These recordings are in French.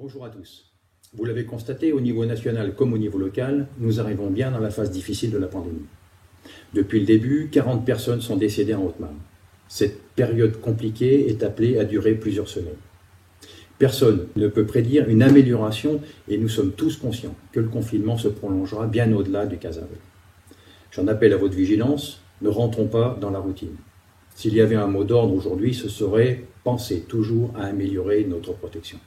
Bonjour à tous. Vous l'avez constaté, au niveau national comme au niveau local, nous arrivons bien dans la phase difficile de la pandémie. Depuis le début, 40 personnes sont décédées en Haute-Marne. Cette période compliquée est appelée à durer plusieurs semaines. Personne ne peut prédire une amélioration et nous sommes tous conscients que le confinement se prolongera bien au-delà du 15 avril. J'en appelle à votre vigilance, ne rentrons pas dans la routine. S'il y avait un mot d'ordre aujourd'hui, ce serait « penser toujours à améliorer notre protection ».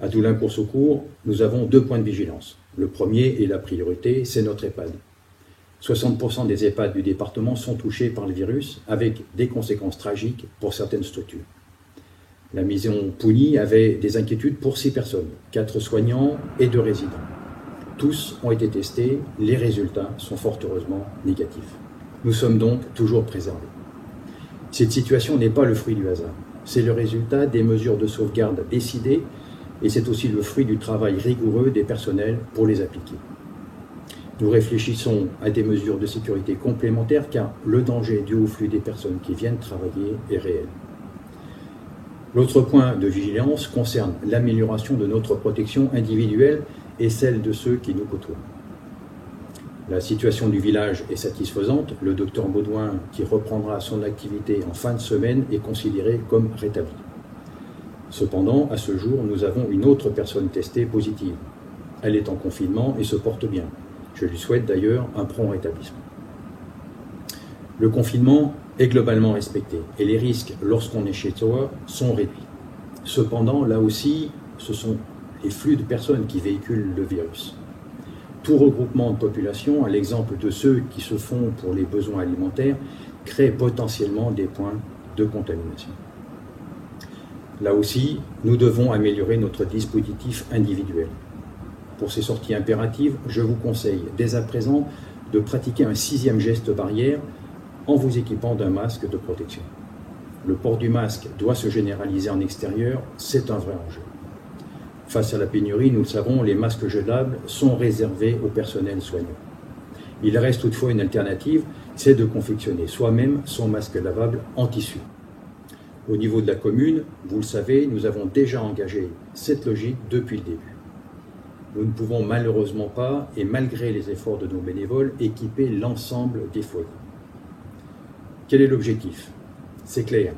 À Doulin-Court-Saucourt, nous avons 2 points de vigilance. Le premier et la priorité, c'est notre EHPAD. 60% des EHPAD du département sont touchés par le virus, avec des conséquences tragiques pour certaines structures. La maison Pougny avait des inquiétudes pour 6 personnes, 4 soignants et 2 résidents. Tous ont été testés, les résultats sont fort heureusement négatifs. Nous sommes donc toujours préservés. Cette situation n'est pas le fruit du hasard, c'est le résultat des mesures de sauvegarde décidées et c'est aussi le fruit du travail rigoureux des personnels pour les appliquer. Nous réfléchissons à des mesures de sécurité complémentaires car le danger dû au flux des personnes qui viennent travailler est réel. L'autre point de vigilance concerne l'amélioration de notre protection individuelle et celle de ceux qui nous côtoient. La situation du village est satisfaisante. Le docteur Baudouin, qui reprendra son activité en fin de semaine, est considéré comme rétabli. Cependant, à ce jour, nous avons une autre personne testée positive. Elle est en confinement et se porte bien. Je lui souhaite d'ailleurs un prompt rétablissement. Le confinement est globalement respecté et les risques lorsqu'on est chez soi sont réduits. Cependant, là aussi, ce sont les flux de personnes qui véhiculent le virus. Tout regroupement de population, à l'exemple de ceux qui se font pour les besoins alimentaires, crée potentiellement des points de contamination. Là aussi, nous devons améliorer notre dispositif individuel. Pour ces sorties impératives, je vous conseille dès à présent de pratiquer un 6e geste barrière en vous équipant d'un masque de protection. Le port du masque doit se généraliser en extérieur, c'est un vrai enjeu. Face à la pénurie, nous le savons, les masques jetables sont réservés au personnel soignant. Il reste toutefois une alternative, c'est de confectionner soi-même son masque lavable en tissu. Au niveau de la commune, vous le savez, nous avons déjà engagé cette logique depuis le début. Nous ne pouvons malheureusement pas, et malgré les efforts de nos bénévoles, équiper l'ensemble des foyers. Quel est l'objectif? C'est clair.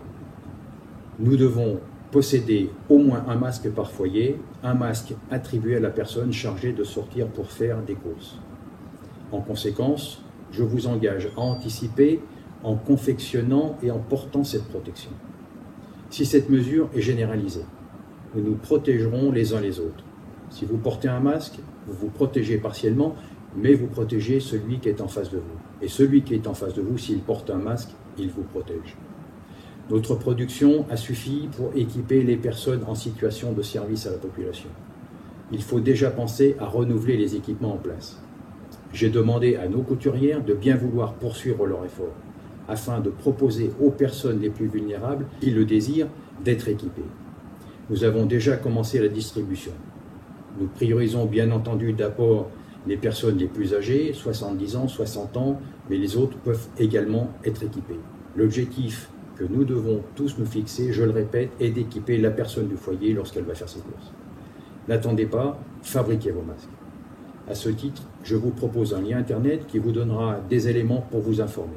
Nous devons posséder au moins un masque par foyer, un masque attribué à la personne chargée de sortir pour faire des courses. En conséquence, je vous engage à anticiper en confectionnant et en portant cette protection. Si cette mesure est généralisée, nous nous protégerons les uns les autres. Si vous portez un masque, vous vous protégez partiellement, mais vous protégez celui qui est en face de vous. Et celui qui est en face de vous, s'il porte un masque, il vous protège. Notre production a suffi pour équiper les personnes en situation de service à la population. Il faut déjà penser à renouveler les équipements en place. J'ai demandé à nos couturières de bien vouloir poursuivre leur effort, afin de proposer aux personnes les plus vulnérables qui le désirent d'être équipées. Nous avons déjà commencé la distribution. Nous priorisons bien entendu d'abord les personnes les plus âgées, 70 ans, 60 ans, mais les autres peuvent également être équipés. L'objectif que nous devons tous nous fixer, je le répète, est d'équiper la personne du foyer lorsqu'elle va faire ses courses. N'attendez pas, fabriquez vos masques. À ce titre, je vous propose un lien Internet qui vous donnera des éléments pour vous informer.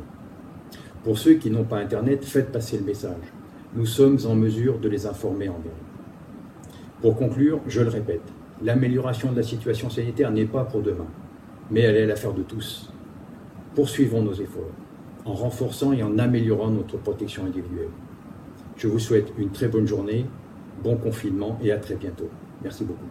Pour ceux qui n'ont pas Internet, faites passer le message. Nous sommes en mesure de les informer en mairie. Pour conclure, je le répète, l'amélioration de la situation sanitaire n'est pas pour demain, mais elle est l'affaire de tous. Poursuivons nos efforts, en renforçant et en améliorant notre protection individuelle. Je vous souhaite une très bonne journée, bon confinement et à très bientôt. Merci beaucoup.